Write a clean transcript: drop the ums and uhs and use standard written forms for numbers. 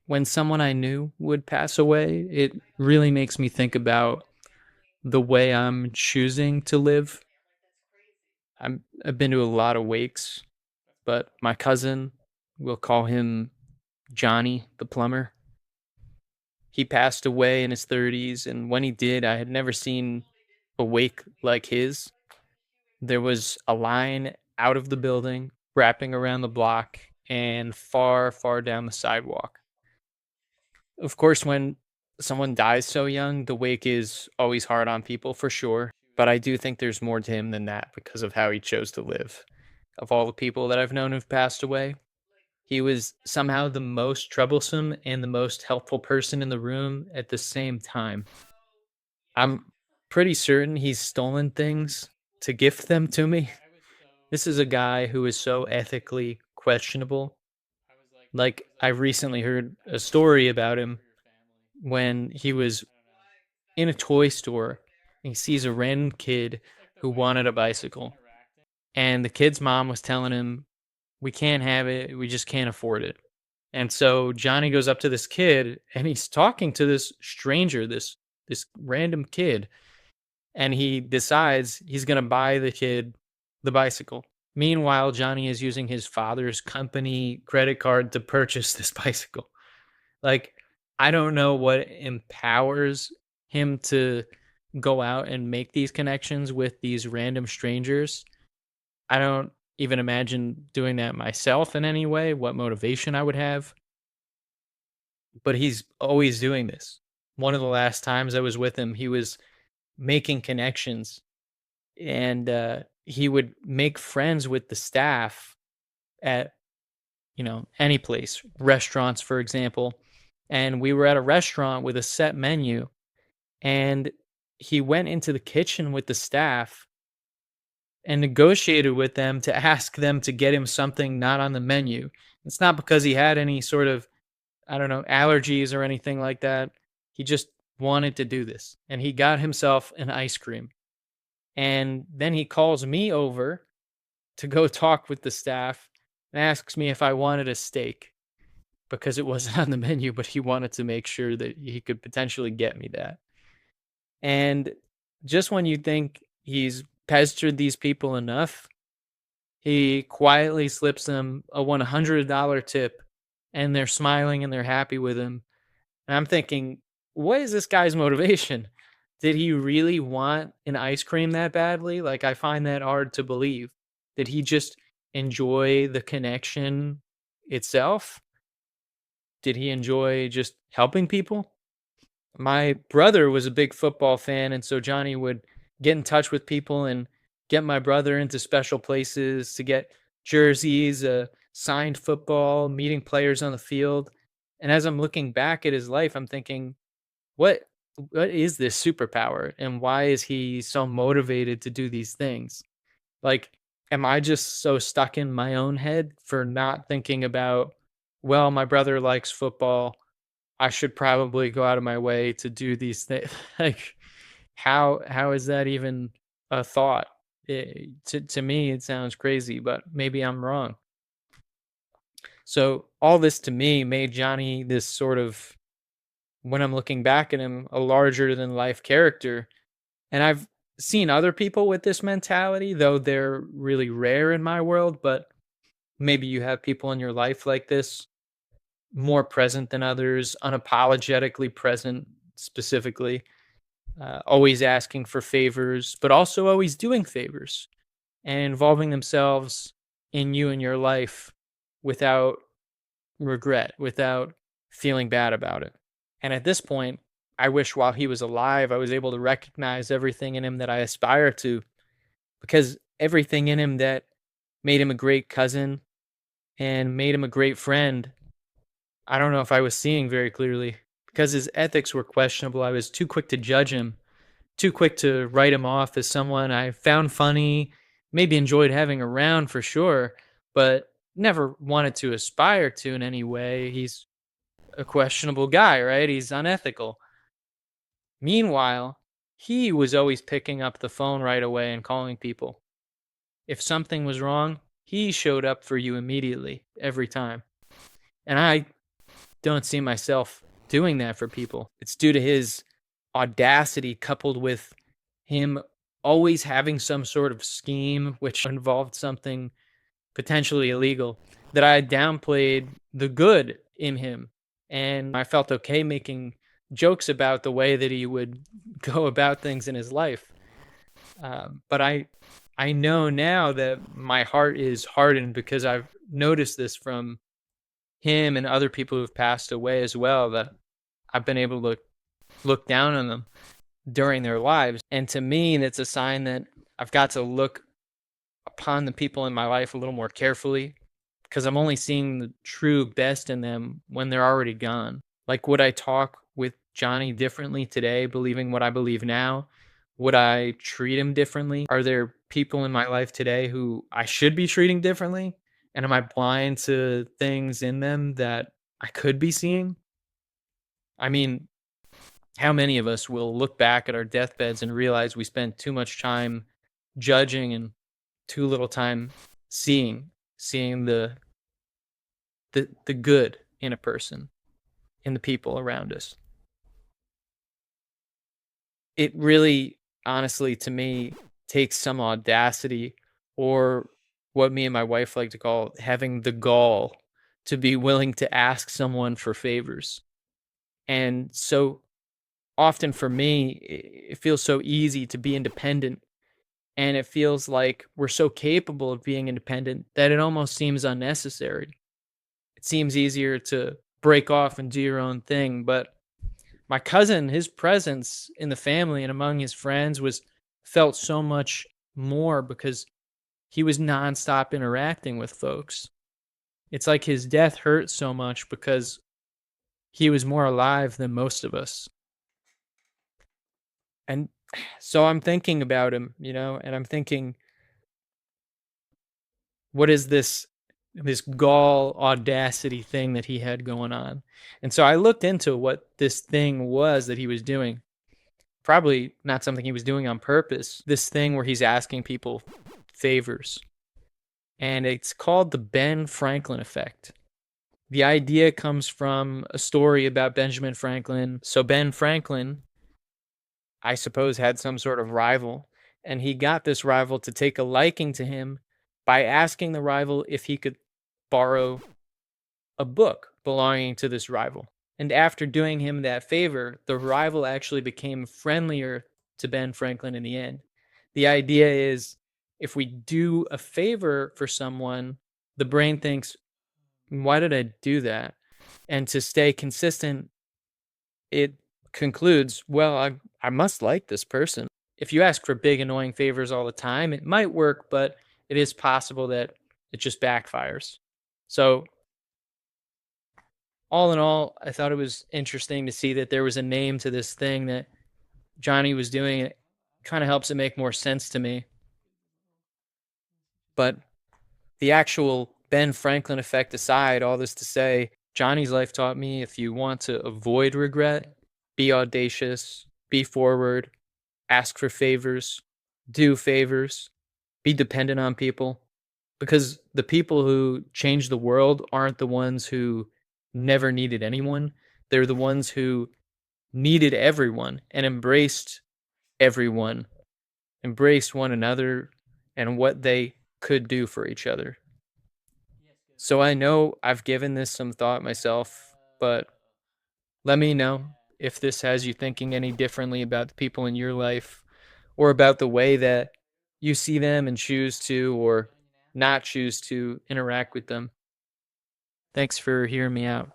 when someone I knew would pass away, it really makes me think about the way I'm choosing to live. I've been to a lot of wakes, but my cousin, we'll call him Johnny the plumber. He passed away in his 30s, and when he did, I had never seen a wake like his. There was a line out of the building, wrapping around the block, and far, far down the sidewalk. Of course, when someone dies so young, the wake is always hard on people for sure. But I do think there's more to him than that because of how he chose to live. Of all the people that I've known who've passed away, he was somehow the most troublesome and the most helpful person in the room at the same time. I'm pretty certain he's stolen things to gift them to me. This is a guy who is so ethically questionable. Like, I recently heard a story about him when he was in a toy store and he sees a random kid who wanted a bicycle. And the kid's mom was telling him, "We can't have it. We just can't afford it." And so Johnny goes up to this kid and he's talking to this stranger, this random kid, and he decides he's going to buy the kid the bicycle. Meanwhile, Johnny is using his father's company credit card to purchase this bicycle. Like, I don't know what empowers him to go out and make these connections with these random strangers. I don't even imagine doing that myself in any way, what motivation I would have, but he's always doing this. One of the last times I was with him, he was making connections and he would make friends with the staff at any place, restaurants for example. And we were at a restaurant with a set menu, and he went into the kitchen with the staff and negotiated with them to ask them to get him something not on the menu. It's not because he had any sort of, I don't know, allergies or anything like that. He just wanted to do this. And he got himself an ice cream. And then he calls me over to go talk with the staff and asks me if I wanted a steak because it wasn't on the menu, but he wanted to make sure that he could potentially get me that. And just when you think he's pestered these people enough, he quietly slips them a $100 tip and they're smiling and they're happy with him. And I'm thinking, what is this guy's motivation? Did he really want an ice cream that badly? Like, I find that hard to believe. Did he just enjoy the connection itself? Did he enjoy just helping people? My brother was a big football fan, and so Johnny would get in touch with people and get my brother into special places to get jerseys, signed football, meeting players on the field. And as I'm looking back at his life, I'm thinking, what what is this superpower and why is he so motivated to do these things? Like, am I just so stuck in my own head for not thinking about, well, my brother likes football. I should probably go out of my way to do these things. Like, how is that even a thought? To me, it sounds crazy, but maybe I'm wrong. So all this to me made Johnny this sort of, when I'm looking back at him, a larger than life character. And I've seen other people with this mentality, though they're really rare in my world, but maybe you have people in your life like this, more present than others, unapologetically present specifically, always asking for favors, but also always doing favors and involving themselves in you and your life without regret, without feeling bad about it. And at this point, I wish while he was alive, I was able to recognize everything in him that I aspire to, because everything in him that made him a great cousin and made him a great friend, I don't know if I was seeing very clearly. Because his ethics were questionable, I was too quick to judge him, too quick to write him off as someone I found funny, maybe enjoyed having around for sure, but never wanted to aspire to in any way. He's a questionable guy, right? He's unethical. Meanwhile, he was always picking up the phone right away and calling people. If something was wrong, he showed up for you immediately, every time. And I don't see myself doing that for people. It's due to his audacity coupled with him always having some sort of scheme which involved something potentially illegal, that I downplayed the good in him. And I felt okay making jokes about the way that he would go about things in his life. But I know now that my heart is hardened because I've noticed this from him and other people who've passed away as well, that I've been able to look down on them during their lives. And to me, that's a sign that I've got to look upon the people in my life a little more carefully, because I'm only seeing the true best in them when they're already gone. Like, would I talk with Johnny differently today, believing what I believe now? Would I treat him differently? Are there people in my life today who I should be treating differently? And am I blind to things in them that I could be seeing? I mean, how many of us will look back at our deathbeds and realize we spent too much time judging and too little time seeing the good in a person, in the people around us? It really, honestly, to me, takes some audacity, or what me and my wife like to call having the gall, to be willing to ask someone for favors. And so often for me, it feels so easy to be independent, and it feels like we're so capable of being independent that it almost seems unnecessary. It seems easier to break off and do your own thing. But my cousin, his presence in the family and among his friends was felt so much more because he was nonstop interacting with folks. It's like his death hurt so much because he was more alive than most of us. And so I'm thinking about him, and I'm thinking, what is this gall audacity thing that he had going on? And so I looked into what this thing was that he was doing. Probably not something he was doing on purpose. This thing where he's asking people favors. And it's called the Ben Franklin effect. The idea comes from a story about Benjamin Franklin. So Ben Franklin, I suppose, had some sort of rival, and he got this rival to take a liking to him by asking the rival if he could borrow a book belonging to this rival. And after doing him that favor, the rival actually became friendlier to Ben Franklin in the end. The idea is, if we do a favor for someone, the brain thinks, why did I do that? And to stay consistent, it concludes, well, I must like this person. If you ask for big, annoying favors all the time, it might work, but it is possible that it just backfires. So, all in all, I thought it was interesting to see that there was a name to this thing that Johnny was doing. It kind of helps it make more sense to me. But the actual Ben Franklin effect aside, all this to say, Johnny's life taught me, if you want to avoid regret, be audacious, be forward, ask for favors, do favors, be dependent on people. Because the people who change the world aren't the ones who never needed anyone. They're the ones who needed everyone and embraced everyone, embraced one another and what they could do for each other. So I know I've given this some thought myself, but let me know if this has you thinking any differently about the people in your life, or about the way that you see them and choose to or not choose to interact with them. Thanks for hearing me out.